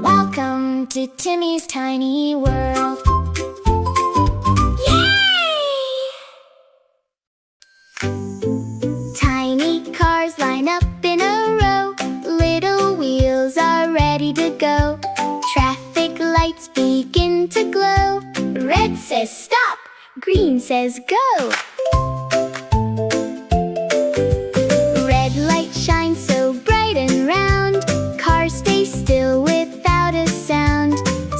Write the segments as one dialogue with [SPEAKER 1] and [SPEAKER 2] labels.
[SPEAKER 1] Welcome to Timmy's tiny world. Yay! Tiny cars line up in a row. Little wheels are ready to go. Traffic lights begin to glow. Red says stop, green says go. Red light shines so bright and round. Cars stay still without a sound.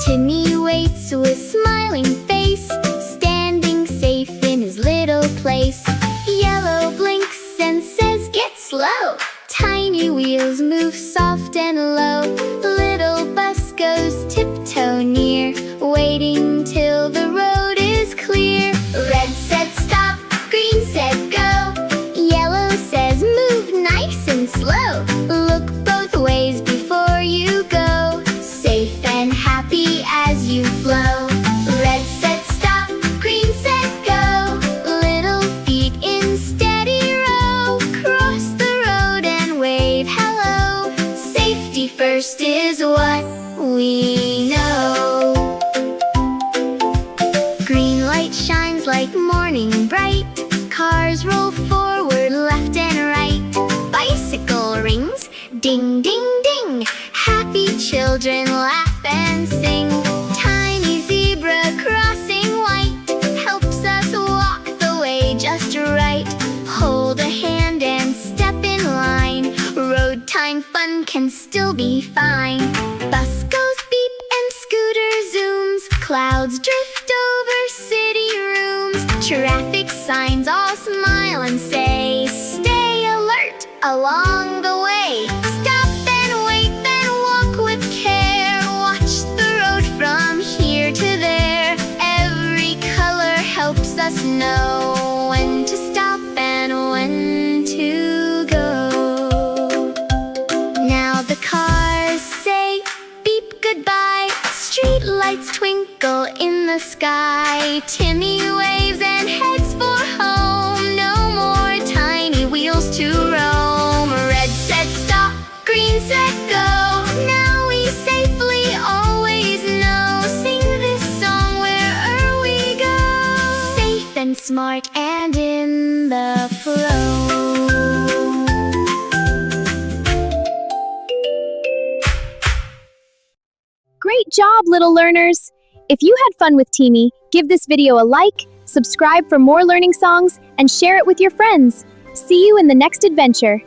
[SPEAKER 1] Timmy waits with smiling face, standing safe in his little place. Yellow blinks and says get slow. Tiny wheels move soft and low. Little bus goes tiptoe near, waiting till the road is clear. Red said stop, green said go. Yellow says move nice and slow. Look both ways before you go, safe and happy as you flow. Red said stop, green said go. Little feet in steady row. Cross the road and wave hello. Safety first is what we know. Green light shines like morning bright. Cars roll forward, left and right. Bicycle rings, ding, ding, ding. Happy children laugh and sing. Tiny zebra crossing white helps us walk the way just right. Hold a hand and step in line. Road time fun can still be fine. Bus goes beep and scooter zooms. Clouds drift over city rooms. Traffic signs all smile and say, stay alert along the way. Stop and wait, then walk with care. Watch the road from here to there. Every color helps us know when to stop and when to go. Now the cars say beep goodbye. Street lights twinkle in the sky. Timmy waves and heads for home. No more tiny wheels to roam. Red said stop, green said go. Now we safely always know. Sing this song wherever we go. Safe and smart and in the flow.
[SPEAKER 2] Great job, little learners! If you had fun with Timi, give this video a like, subscribe for more learning songs, and share it with your friends. See you in the next adventure.